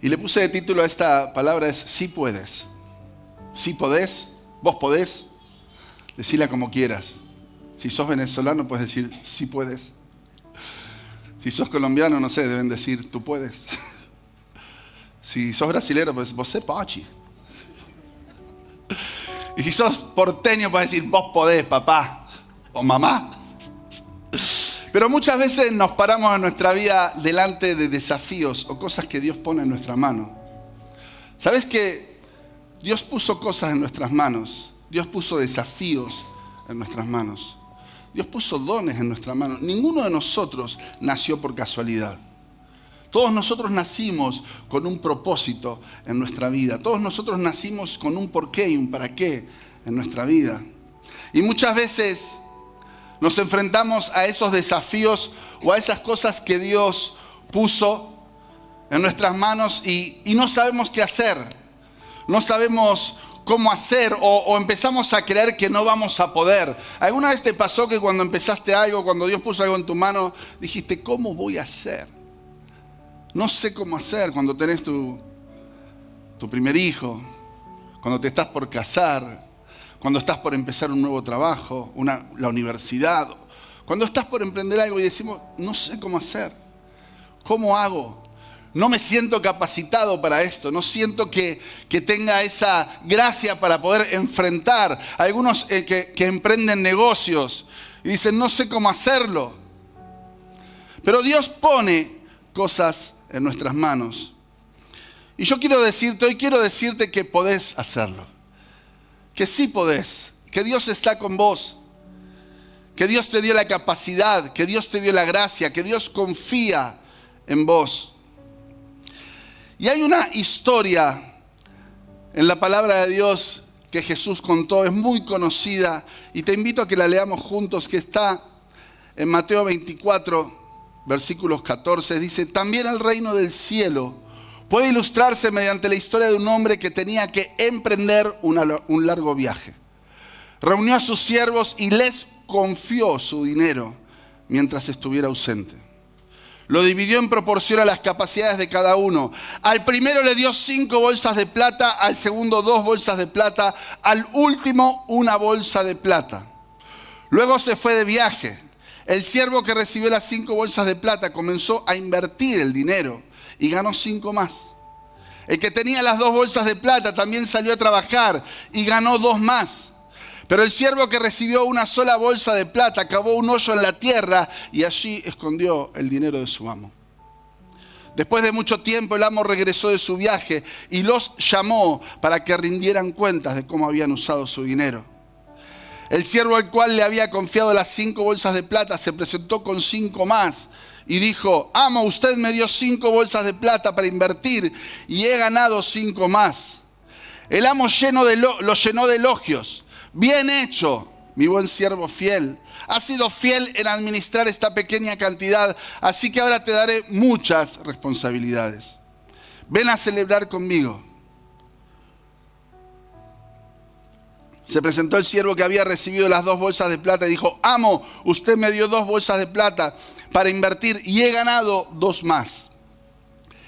Y le puse de título a esta palabra es sí puedes. Sí podés, vos podés, decirla como quieras. Si sos venezolano puedes decir sí puedes. Si sos colombiano, no sé, deben decir tú puedes. Si sos brasilero, pues você pode. Y si sos porteño, puedes decir vos podés, papá o mamá. Pero muchas veces nos paramos en nuestra vida delante de desafíos o cosas que Dios pone en nuestra mano. ¿Sabes que Dios puso cosas en nuestras manos? Dios puso desafíos en nuestras manos. Dios puso dones en nuestras manos. Ninguno de nosotros nació por casualidad. Todos nosotros nacimos con un propósito en nuestra vida. Todos nosotros nacimos con un porqué y un para qué en nuestra vida. Y muchas veces nos enfrentamos a esos desafíos o a esas cosas que Dios puso en nuestras manos y no sabemos qué hacer. No sabemos cómo hacer o empezamos a creer que no vamos a poder. ¿Alguna vez te pasó que cuando empezaste algo, cuando Dios puso algo en tu mano, dijiste, ¿cómo voy a hacer? No sé cómo hacer. Cuando tenés tu primer hijo, cuando te estás por casar, cuando estás por empezar un nuevo trabajo, la universidad, cuando estás por emprender algo y decimos, no sé cómo hacer, ¿cómo hago? No me siento capacitado para esto, no siento que tenga esa gracia para poder enfrentar. Algunos que emprenden negocios y dicen, no sé cómo hacerlo. Pero Dios pone cosas en nuestras manos. Y yo quiero decirte que podés hacerlo. Que sí podés, que Dios está con vos, que Dios te dio la capacidad, que Dios te dio la gracia, que Dios confía en vos. Y hay una historia en la palabra de Dios que Jesús contó, es muy conocida y te invito a que la leamos juntos, que está en Mateo 24, versículos 14, dice, también el reino del cielo puede ilustrarse mediante la historia de un hombre que tenía que emprender un largo viaje. Reunió a sus siervos y les confió su dinero mientras estuviera ausente. Lo dividió en proporción a las capacidades de cada uno. Al primero le dio 5 bolsas de plata, al segundo 2 bolsas de plata, al último 1 bolsa de plata. Luego se fue de viaje. El siervo que recibió las 5 bolsas de plata comenzó a invertir el dinero y ganó 5 más. El que tenía las 2 bolsas de plata también salió a trabajar y ganó 2 más. Pero el siervo que recibió una sola bolsa de plata cavó un hoyo en la tierra y allí escondió el dinero de su amo. Después de mucho tiempo el amo regresó de su viaje y los llamó para que rindieran cuentas de cómo habían usado su dinero. El siervo al cual le había confiado las 5 bolsas de plata se presentó con 5 más y dijo: amo, usted me dio 5 bolsas de plata para invertir y he ganado 5 más. El amo lo llenó de elogios. Bien hecho, mi buen siervo fiel. Has sido fiel en administrar esta pequeña cantidad, así que ahora te daré muchas responsabilidades. Ven a celebrar conmigo. Se presentó el siervo que había recibido las 2 bolsas de plata y dijo: amo, usted me dio 2 bolsas de plata para invertir y he ganado 2 más.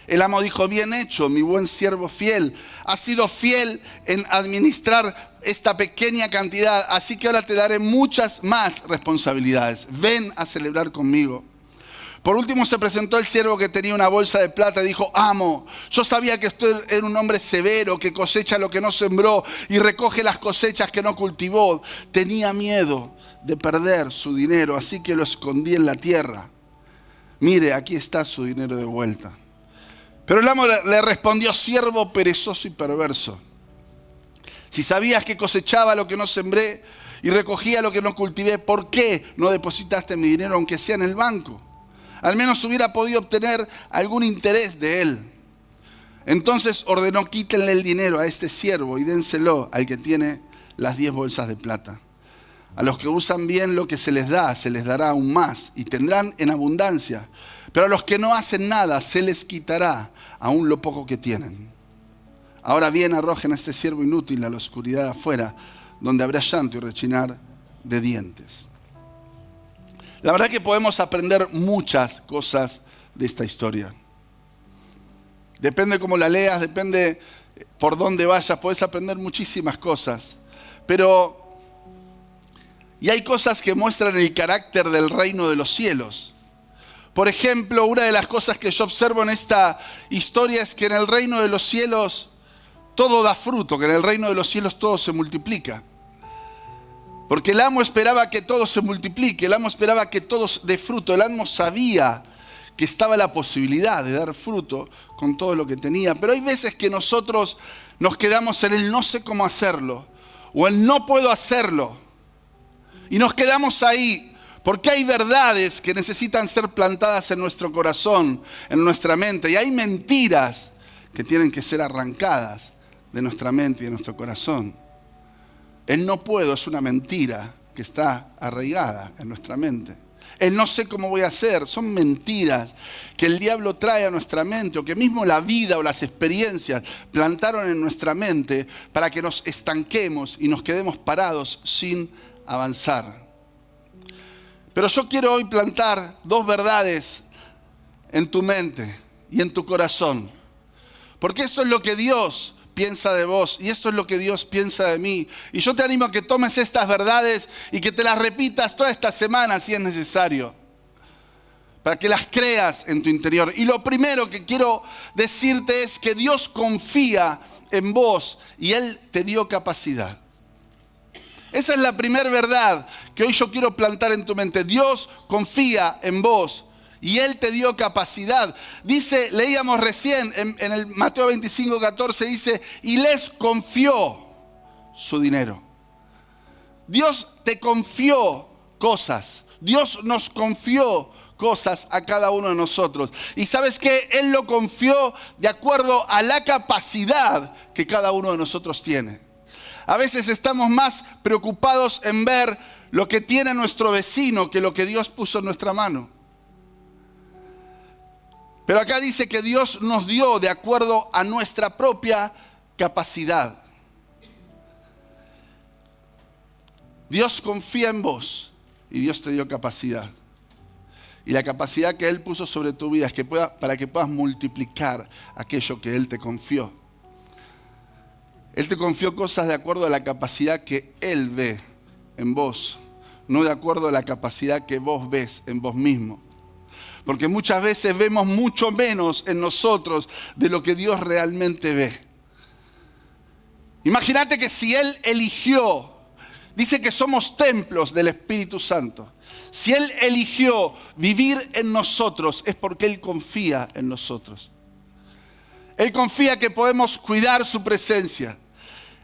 El amo dijo: bien hecho, mi buen siervo fiel. Has sido fiel en administrar esta pequeña cantidad, así que ahora te daré muchas más responsabilidades. Ven a celebrar conmigo. Por último se presentó el siervo que tenía una bolsa de plata y dijo: amo, yo sabía que usted era un hombre severo, que cosecha lo que no sembró y recoge las cosechas que no cultivó. Tenía miedo de perder su dinero, así que lo escondí en la tierra. Mire, aquí está su dinero de vuelta. Pero el amo le respondió: siervo perezoso y perverso. Si sabías que cosechaba lo que no sembré y recogía lo que no cultivé, ¿por qué no depositaste mi dinero aunque sea en el banco? Al menos hubiera podido obtener algún interés de él. Entonces ordenó: quítenle el dinero a este siervo y dénselo al que tiene las 10 bolsas de plata. A los que usan bien lo que se les dará aún más y tendrán en abundancia. Pero a los que no hacen nada se les quitará aún lo poco que tienen. Ahora bien, arrojen a este siervo inútil a la oscuridad de afuera, donde habrá llanto y rechinar de dientes. La verdad que podemos aprender muchas cosas de esta historia. Depende cómo la leas, depende por dónde vayas, puedes aprender muchísimas cosas. Y hay cosas que muestran el carácter del reino de los cielos. Por ejemplo, una de las cosas que yo observo en esta historia es que en el reino de los cielos todo da fruto, que en el reino de los cielos todo se multiplica. Porque el amo esperaba que todo se multiplique, el amo esperaba que todo dé fruto, el amo sabía que estaba la posibilidad de dar fruto con todo lo que tenía. Pero hay veces que nosotros nos quedamos en el no sé cómo hacerlo, o el no puedo hacerlo. Y nos quedamos ahí, porque hay verdades que necesitan ser plantadas en nuestro corazón, en nuestra mente. Y hay mentiras que tienen que ser arrancadas de nuestra mente y de nuestro corazón. El no puedo es una mentira que está arraigada en nuestra mente. El no sé cómo voy a hacer son mentiras que el diablo trae a nuestra mente, o que mismo la vida o las experiencias plantaron en nuestra mente para que nos estanquemos y nos quedemos parados sin avanzar. Pero yo quiero hoy plantar 2 verdades en tu mente y en tu corazón. Porque esto es lo que Dios piensa de vos y esto es lo que Dios piensa de mí. Y yo te animo a que tomes estas verdades y que te las repitas toda esta semana si es necesario, para que las creas en tu interior. Y lo primero que quiero decirte es que Dios confía en vos y Él te dio capacidad. Esa es la primera verdad que hoy yo quiero plantar en tu mente. Dios confía en vos y Él te dio capacidad. Dice, leíamos recién en el Mateo 25:14, dice: y les confió su dinero. Dios te confió cosas. Dios nos confió cosas a cada uno de nosotros. Y ¿sabes qué? Él lo confió de acuerdo a la capacidad que cada uno de nosotros tiene. A veces estamos más preocupados en ver lo que tiene nuestro vecino que lo que Dios puso en nuestra mano. Pero acá dice que Dios nos dio de acuerdo a nuestra propia capacidad. Dios confía en vos y Dios te dio capacidad. Y la capacidad que Él puso sobre tu vida es para que puedas multiplicar aquello que Él te confió. Él te confió cosas de acuerdo a la capacidad que Él ve en vos, no de acuerdo a la capacidad que vos ves en vos mismo. Porque muchas veces vemos mucho menos en nosotros de lo que Dios realmente ve. Imagínate que si Él eligió, dice que somos templos del Espíritu Santo. Si Él eligió vivir en nosotros es porque Él confía en nosotros. Él confía que podemos cuidar su presencia.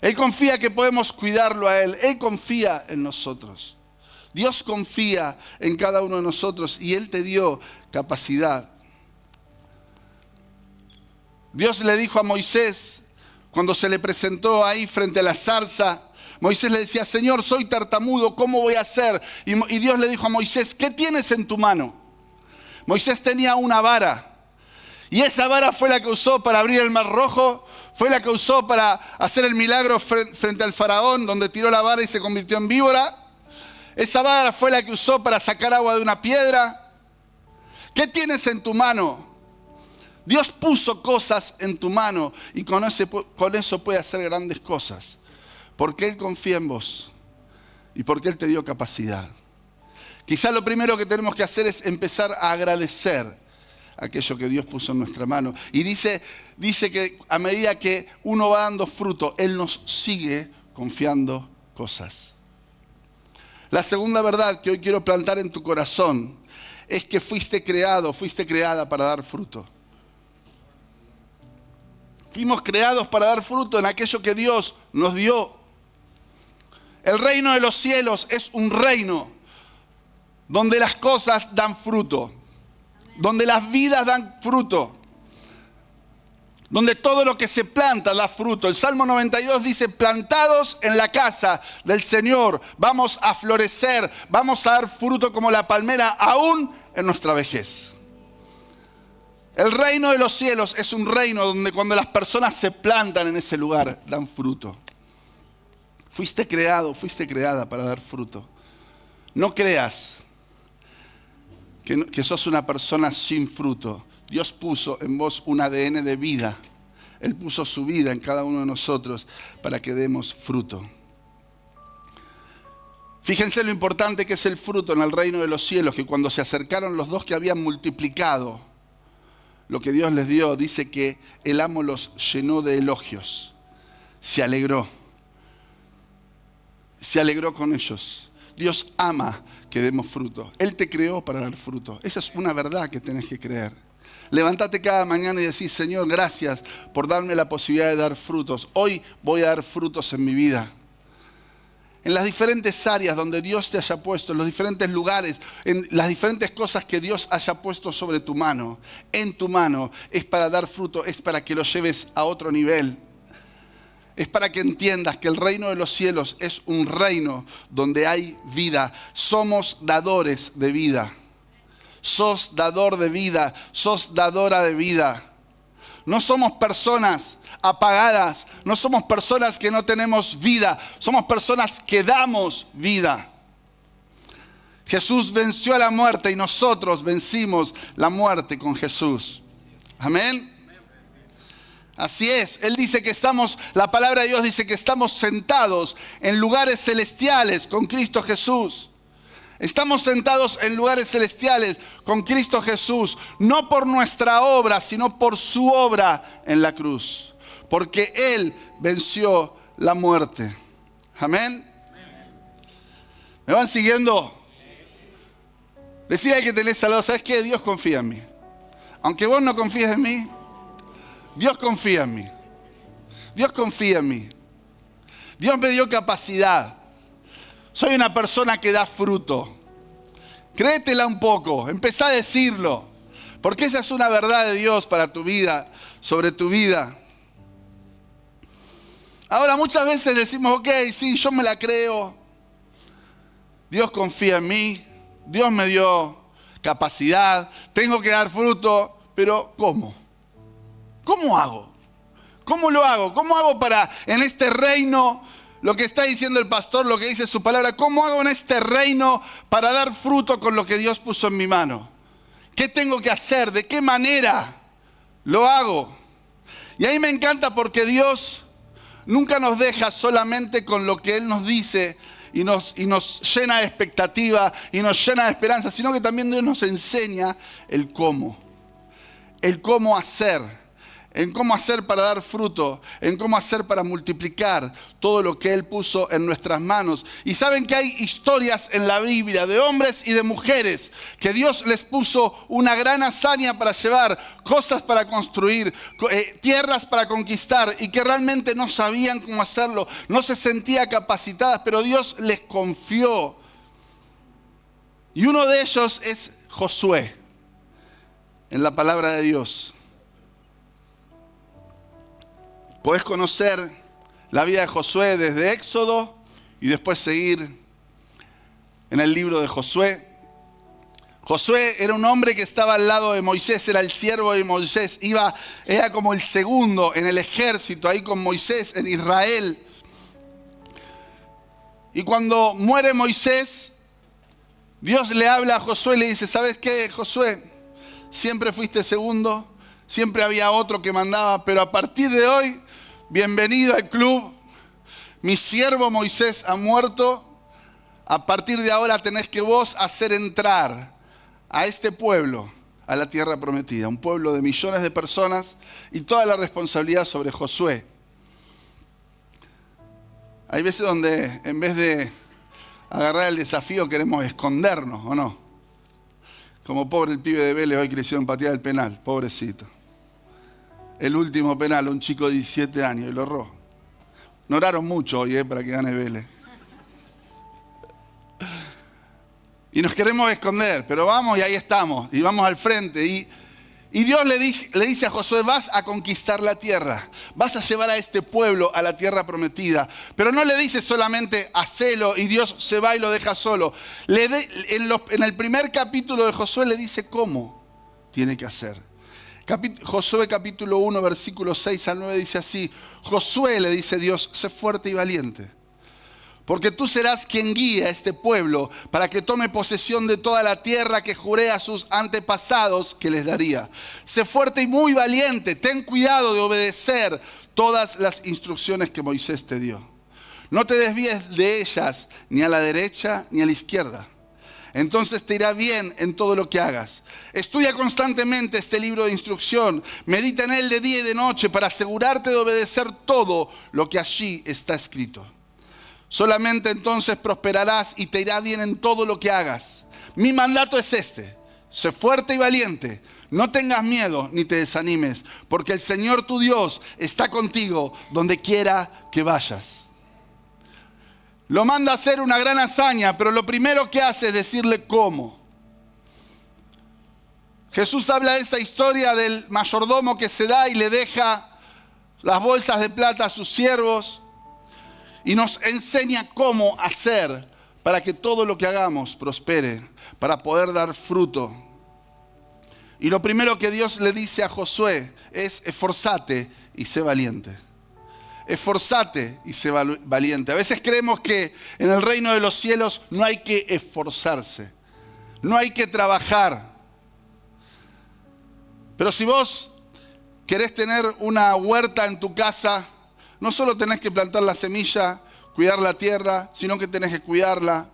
Él confía que podemos cuidarlo a Él. Él confía en nosotros. Dios confía en cada uno de nosotros y Él te dio capacidad. Dios le dijo a Moisés, cuando se le presentó ahí frente a la zarza, Moisés le decía, Señor, soy tartamudo, ¿cómo voy a hacer? Y Dios le dijo a Moisés, ¿qué tienes en tu mano? Moisés tenía una vara. Y esa vara fue la que usó para abrir el mar rojo, fue la que usó para hacer el milagro frente al faraón, donde tiró la vara y se convirtió en víbora. Esa vara fue la que usó para sacar agua de una piedra. ¿Qué tienes en tu mano? Dios puso cosas en tu mano y con eso puede hacer grandes cosas. Porque Él confía en vos y porque Él te dio capacidad. Quizá lo primero que tenemos que hacer es empezar a agradecer aquello que Dios puso en nuestra mano. Y dice que a medida que uno va dando fruto, Él nos sigue confiando cosas. La segunda verdad que hoy quiero plantar en tu corazón es que fuiste creada para dar fruto. Fuimos creados para dar fruto en aquello que Dios nos dio. El reino de los cielos es un reino donde las cosas dan fruto, donde las vidas dan fruto, donde todo lo que se planta da fruto. El Salmo 92 dice, plantados en la casa del Señor, vamos a florecer, vamos a dar fruto como la palmera, aún en nuestra vejez. El reino de los cielos es un reino donde cuando las personas se plantan en ese lugar, dan fruto. Fuiste creada para dar fruto. No creas que sos una persona sin fruto. Dios puso en vos un ADN de vida. Él puso su vida en cada uno de nosotros para que demos fruto. Fíjense lo importante que es el fruto en el reino de los cielos, que cuando se acercaron los dos que habían multiplicado lo que Dios les dio, dice que el amo los llenó de elogios. Se alegró con ellos. Dios ama que demos fruto. Él te creó para dar fruto. Esa es una verdad que tenés que creer. Levántate cada mañana y decís, Señor, gracias por darme la posibilidad de dar frutos. Hoy voy a dar frutos en mi vida. En las diferentes áreas donde Dios te haya puesto, en los diferentes lugares, en las diferentes cosas que Dios haya puesto sobre tu mano, en tu mano, es para dar fruto, es para que lo lleves a otro nivel. Es para que entiendas que el reino de los cielos es un reino donde hay vida. Somos dadores de vida. Sos dador de vida, sos dadora de vida. No somos personas apagadas, no somos personas que no tenemos vida, somos personas que damos vida. Jesús venció a la muerte y nosotros vencimos la muerte con Jesús. Amén. Así es, Él dice que la palabra de Dios dice que estamos sentados en lugares celestiales con Cristo Jesús. Estamos sentados en lugares celestiales con Cristo Jesús, no por nuestra obra, sino por su obra en la cruz. Porque Él venció la muerte. Amén. ¿Me van siguiendo? Decía al que tenés al lado, ¿sabes qué? Dios confía en mí. Aunque vos no confíes en mí, Dios confía en mí. Dios confía en mí. Dios me dio capacidad. Soy una persona que da fruto. Créetela un poco, empezá a decirlo. Porque esa es una verdad de Dios para tu vida, sobre tu vida. Ahora muchas veces decimos, ok, sí, yo me la creo. Dios confía en mí. Dios me dio capacidad. Tengo que dar fruto. Pero ¿cómo? ¿Cómo hago? ¿Cómo lo hago? ¿Cómo hago para en este reino, lo que está diciendo el pastor, lo que dice su palabra, cómo hago en este reino para dar fruto con lo que Dios puso en mi mano? ¿Qué tengo que hacer? ¿De qué manera lo hago? Y ahí me encanta porque Dios nunca nos deja solamente con lo que Él nos dice y nos llena de expectativa y nos llena de esperanza, sino que también Dios nos enseña el cómo hacer. En cómo hacer para dar fruto, en cómo hacer para multiplicar todo lo que Él puso en nuestras manos. Y saben que hay historias en la Biblia de hombres y de mujeres que Dios les puso una gran hazaña para llevar, cosas para construir, tierras para conquistar y que realmente no sabían cómo hacerlo, no se sentían capacitadas, pero Dios les confió Y uno de ellos es Josué, en la palabra de Dios. Podés conocer la vida de Josué desde Éxodo y después seguir en el libro de Josué. Josué era un hombre que estaba al lado de Moisés, era el siervo de Moisés, era como el segundo en el ejército, ahí con Moisés en Israel. Y cuando muere Moisés, Dios le habla a Josué y le dice, ¿sabes qué, Josué? Siempre fuiste segundo, siempre había otro que mandaba, pero a partir de hoy, bienvenido al club. Mi siervo Moisés ha muerto, a partir de ahora tenés que vos hacer entrar a este pueblo a la tierra prometida, un pueblo de millones de personas y toda la responsabilidad sobre Josué. Hay veces donde en vez de agarrar el desafío queremos escondernos, ¿o no? Como pobre el pibe de Vélez hoy que le hicieron patear el penal, pobrecito. El último penal, un chico de 17 años y lo erró. No oraron mucho hoy para que gane Vélez. Y nos queremos esconder, pero vamos y ahí estamos, y vamos al frente. Y Dios le dice a Josué, vas a conquistar la tierra, vas a llevar a este pueblo a la tierra prometida. Pero no le dice solamente hacelo y Dios se va y lo deja solo. En el primer capítulo de Josué le dice cómo tiene que hacer. Josué capítulo 1, versículos 6 al 9 dice así, Josué, le dice Dios, sé fuerte y valiente. Porque tú serás quien guíe a este pueblo para que tome posesión de toda la tierra que juré a sus antepasados que les daría. Sé fuerte y muy valiente. Ten cuidado de obedecer todas las instrucciones que Moisés te dio. No te desvíes de ellas ni a la derecha ni a la izquierda. Entonces te irá bien en todo lo que hagas. Estudia constantemente este libro de instrucción. Medita en él de día y de noche para asegurarte de obedecer todo lo que allí está escrito. Solamente entonces prosperarás y te irá bien en todo lo que hagas. Mi mandato es este: sé fuerte y valiente. No tengas miedo ni te desanimes, porque el Señor tu Dios está contigo donde quiera que vayas. Lo manda a hacer una gran hazaña, pero lo primero que hace es decirle cómo. Jesús habla de esta historia del mayordomo que se da y le deja las bolsas de plata a sus siervos. Y nos enseña cómo hacer para que todo lo que hagamos prospere, para poder dar fruto. Y lo primero que Dios le dice a Josué es esforzate y sé valiente. Esforzate y sé valiente. A veces creemos que en el reino de los cielos no hay que esforzarse, no hay que trabajar. Pero si vos querés tener una huerta en tu casa, no solo tenés que plantar la semilla, cuidar la tierra, sino que tenés que cuidarla,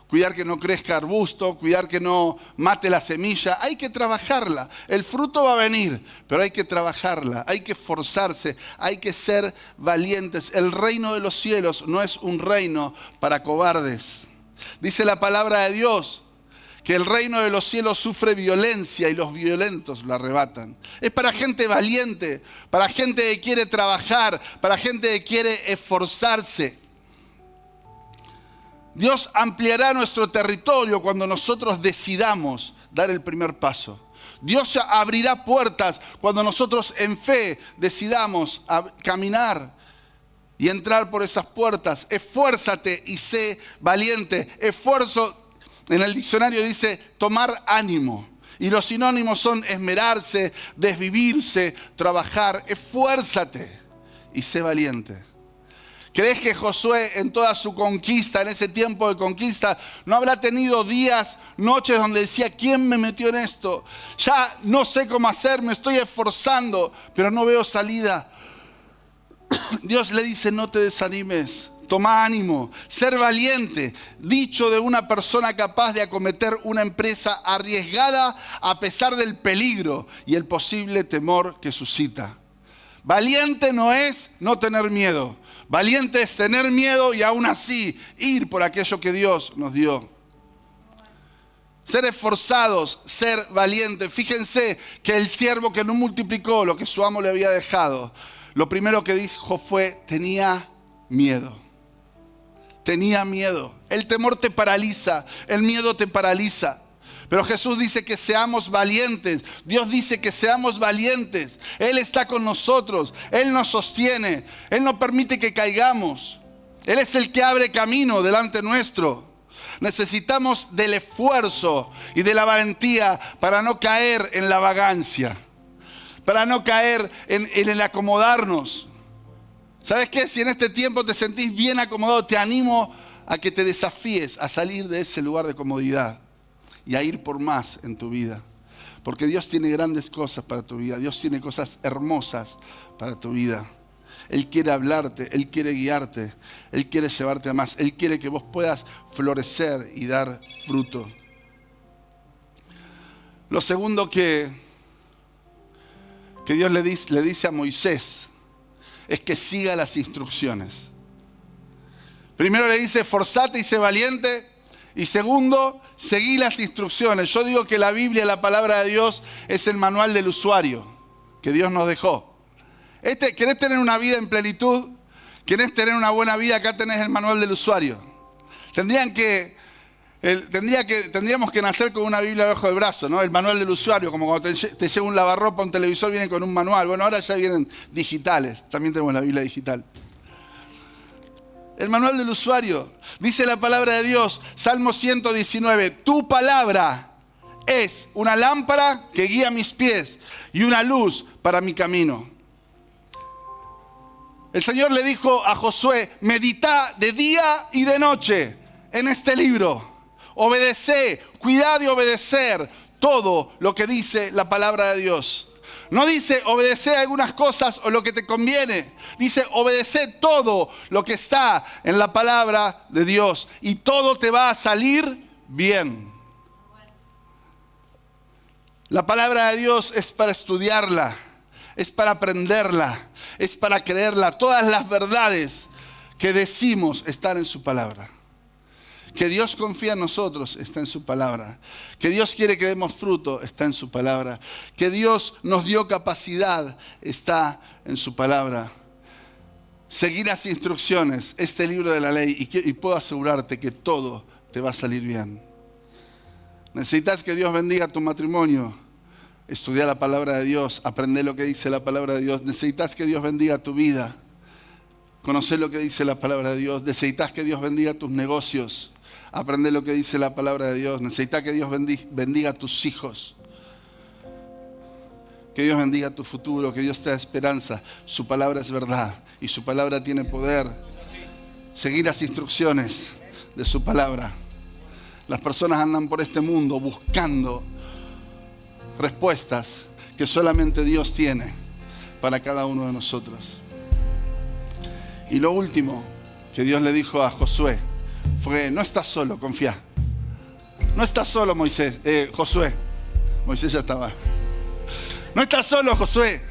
cuidar que no crezca arbusto, cuidar que no mate la semilla. Hay que trabajarla. El fruto va a venir, pero hay que trabajarla, hay que esforzarse, hay que ser valientes. El reino de los cielos no es un reino para cobardes. Dice la palabra de Dios que el reino de los cielos sufre violencia y los violentos lo arrebatan. Es para gente valiente, para gente que quiere trabajar, para gente que quiere esforzarse. Dios ampliará nuestro territorio cuando nosotros decidamos dar el primer paso. Dios abrirá puertas cuando nosotros en fe decidamos caminar y entrar por esas puertas. Esfuérzate y sé valiente. Esfuerzo, en el diccionario dice tomar ánimo. Y los sinónimos son esmerarse, desvivirse, trabajar. Esfuérzate y sé valiente. ¿Crees que Josué en toda su conquista, en ese tiempo de conquista, no habrá tenido días, noches donde decía, ¿quién me metió en esto? Ya no sé cómo hacer, me estoy esforzando, pero no veo salida. Dios le dice, no te desanimes, toma ánimo, ser valiente. Dicho de una persona capaz de acometer una empresa arriesgada a pesar del peligro y el posible temor que suscita. Valiente no es no tener miedo. Valiente es tener miedo y aún así ir por aquello que Dios nos dio. Ser esforzados, ser valientes. Fíjense que el siervo que no multiplicó lo que su amo le había dejado, lo primero que dijo fue, tenía miedo. tenía miedo. El temor te paraliza, el miedo te paraliza. Pero Jesús dice que seamos valientes. Dios dice que seamos valientes. Él está con nosotros. Él nos sostiene. Él no permite que caigamos. Él es el que abre camino delante nuestro. Necesitamos del esfuerzo y de la valentía para no caer en la vagancia, para no caer en el acomodarnos. ¿Sabes qué? Si en este tiempo te sentís bien acomodado, te animo a que te desafíes a salir de ese lugar de comodidad y a ir por más en tu vida. Porque Dios tiene grandes cosas para tu vida. Dios tiene cosas hermosas para tu vida. Él quiere hablarte, Él quiere guiarte, Él quiere llevarte a más. Él quiere que vos puedas florecer y dar fruto. Lo segundo que Dios le dice a Moisés es que siga las instrucciones. Primero le dice, esforzate y sé valiente. Y segundo, seguí las instrucciones. Yo digo que la Biblia, la palabra de Dios, es el manual del usuario que Dios nos dejó. ¿Querés tener una vida en plenitud? ¿Querés tener una buena vida? Acá tenés el manual del usuario. Tendríamos que nacer con una Biblia debajo del brazo, ¿no? El manual del usuario, como cuando te lleva un lavarropa, un televisor, viene con un manual. Bueno, ahora ya vienen digitales. También tenemos la Biblia digital. El manual del usuario. Dice la palabra de Dios, Salmo 119, tu palabra es una lámpara que guía mis pies y una luz para mi camino. El Señor le dijo a Josué, medita de día y de noche en este libro. Obedecé, cuidad de obedecer todo lo que dice la palabra de Dios. No dice obedecer algunas cosas o lo que te conviene. Dice obedecer todo lo que está en la palabra de Dios. Y todo te va a salir bien. La palabra de Dios es para estudiarla. Es para aprenderla. Es para creerla. Todas las verdades que decimos están en su palabra. Que Dios confía en nosotros está en su palabra. Que Dios quiere que demos fruto está en su palabra. Que Dios nos dio capacidad está en su palabra. Seguir las instrucciones, este libro de la ley, y puedo asegurarte que todo te va a salir bien. Necesitas que Dios bendiga tu matrimonio. Estudia la palabra de Dios, aprende lo que dice la palabra de Dios. Necesitas que Dios bendiga tu vida. Conocer lo que dice la palabra de Dios. Necesitas que Dios bendiga tus negocios. Aprende lo que dice la palabra de Dios. Necesitas que Dios bendiga a tus hijos. Que Dios bendiga tu futuro, que Dios te dé esperanza. Su palabra es verdad y su palabra tiene poder. Seguir las instrucciones de su palabra. Las personas andan por este mundo buscando respuestas que solamente Dios tiene para cada uno de nosotros. Y lo último que Dios le dijo a Josué fue, no estás solo, confía. No estás solo, Josué. Moisés ya estaba. No estás solo, Josué.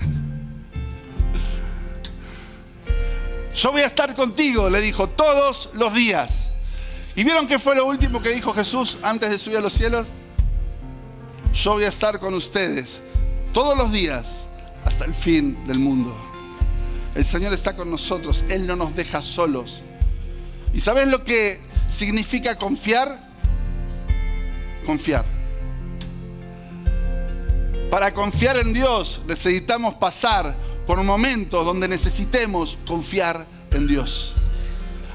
Yo voy a estar contigo, le dijo, todos los días. ¿Y vieron qué fue lo último que dijo Jesús antes de subir a los cielos? Yo voy a estar con ustedes todos los días hasta el fin del mundo. El Señor está con nosotros. Él no nos deja solos. ¿Y sabes lo que significa confiar? Confiar. Para confiar en Dios necesitamos pasar por momentos donde necesitemos confiar en Dios.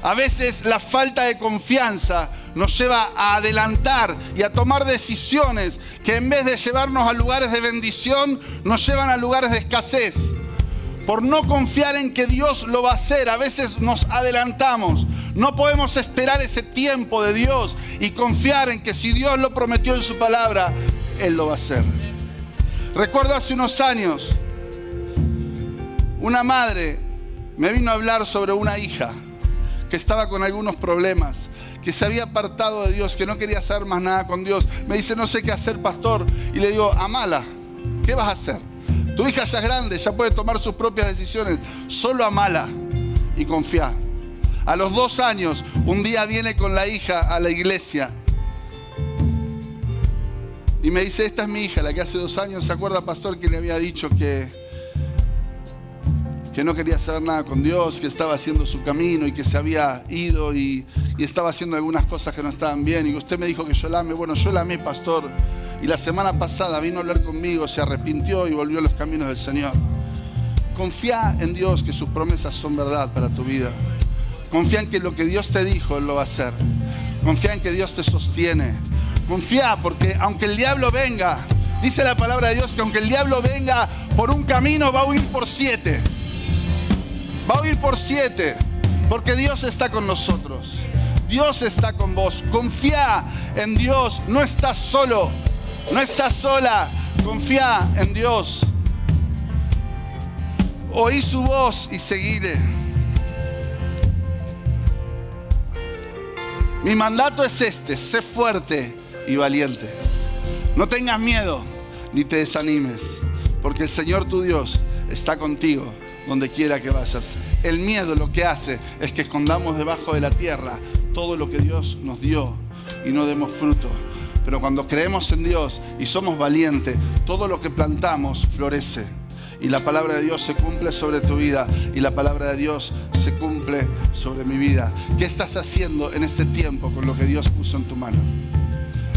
A veces la falta de confianza nos lleva a adelantar y a tomar decisiones que en vez de llevarnos a lugares de bendición, nos llevan a lugares de escasez. Por no confiar en que Dios lo va a hacer, a veces nos adelantamos. No podemos esperar ese tiempo de Dios y confiar en que si Dios lo prometió en su palabra, Él lo va a hacer. Recuerdo hace unos años, una madre me vino a hablar sobre una hija que estaba con algunos problemas, que se había apartado de Dios, que no quería hacer más nada con Dios. Me dice, no sé qué hacer, pastor. Y le digo, amala. ¿Qué vas a hacer? Tu hija ya es grande, ya puede tomar sus propias decisiones. Solo amala y confía. A los 2 años, un día viene con la hija a la iglesia. Y me dice, esta es mi hija, la que hace 2 años, ¿se acuerda, pastor, que le había dicho que no quería hacer nada con Dios, que estaba haciendo su camino y que se había ido y y estaba haciendo algunas cosas que no estaban bien y que usted me dijo que yo la ame. Bueno, yo la amé, pastor. Y la semana pasada vino a hablar conmigo, se arrepintió y volvió a los caminos del Señor. Confía en Dios, que sus promesas son verdad para tu vida. Confía en que lo que Dios te dijo, Él lo va a hacer. Confía en que Dios te sostiene. Confía, porque aunque el diablo venga, dice la palabra de Dios que aunque el diablo venga por un camino, va a huir por 7. Va a huir por 7, porque Dios está con nosotros. Dios está con vos. Confía en Dios. No estás solo. No estás sola. Confía en Dios. Oí su voz y seguile. Mi mandato es este: sé fuerte y valiente. No tengas miedo ni te desanimes, porque el Señor tu Dios está contigo donde quiera que vayas. El miedo lo que hace es que escondamos debajo de la tierra todo lo que Dios nos dio y no demos fruto. Pero cuando creemos en Dios y somos valientes, todo lo que plantamos florece. Y la palabra de Dios se cumple sobre tu vida. Y la palabra de Dios se cumple sobre mi vida. ¿Qué estás haciendo en este tiempo con lo que Dios puso en tu mano?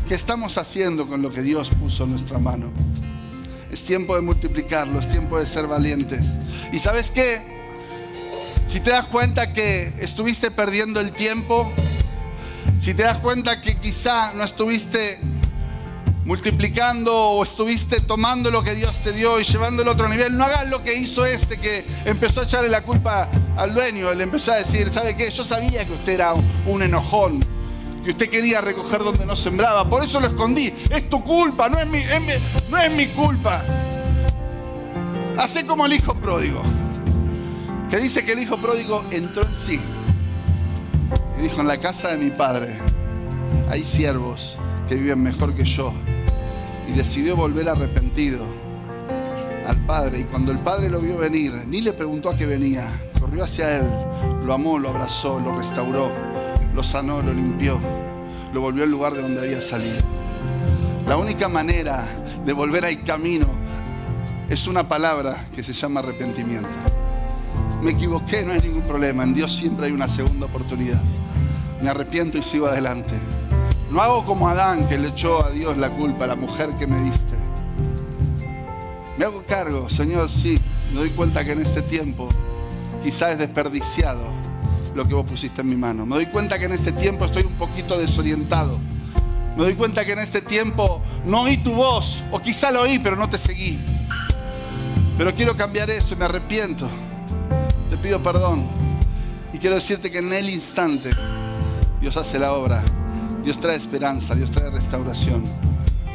¿Qué estamos haciendo con lo que Dios puso en nuestra mano? Es tiempo de multiplicarlo, es tiempo de ser valientes. ¿Y sabes qué? Si te das cuenta que estuviste perdiendo el tiempo, si te das cuenta que quizá no estuviste multiplicando o estuviste tomando lo que Dios te dio y llevándolo a otro nivel, no hagas lo que hizo este que empezó a echarle la culpa al dueño. Le empezó a decir: ¿sabe qué? Yo sabía que usted era un enojón, que usted quería recoger donde no sembraba, por eso lo escondí. Es tu culpa, no es mi culpa. Hacé como el hijo pródigo, que dice que el hijo pródigo entró en sí y dijo: en la casa de mi padre hay siervos que viven mejor que yo. Y decidió volver arrepentido al padre. Y cuando el padre lo vio venir, ni le preguntó a qué venía, corrió hacia él, lo amó, lo abrazó, lo restauró, lo sanó, lo limpió, lo volvió al lugar de donde había salido. La única manera de volver al camino es una palabra que se llama arrepentimiento. Me equivoqué, no hay ningún problema. En Dios siempre hay una segunda oportunidad. Me arrepiento y sigo adelante. No hago como Adán, que le echó a Dios la culpa a la mujer que me diste. Me hago cargo, Señor, sí. Me doy cuenta que en este tiempo quizás es desperdiciado lo que vos pusiste en mi mano. Me doy cuenta que en este tiempo estoy un poquito desorientado. Me doy cuenta que en este tiempo no oí tu voz, o quizá lo oí pero no te seguí. Pero quiero cambiar eso y me arrepiento. Te pido perdón. Y quiero decirte que en el instante Dios hace la obra. Dios trae esperanza, Dios trae restauración.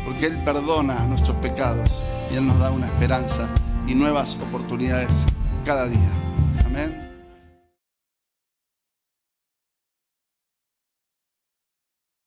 Porque Él perdona nuestros pecados y Él nos da una esperanza y nuevas oportunidades cada día. Amén.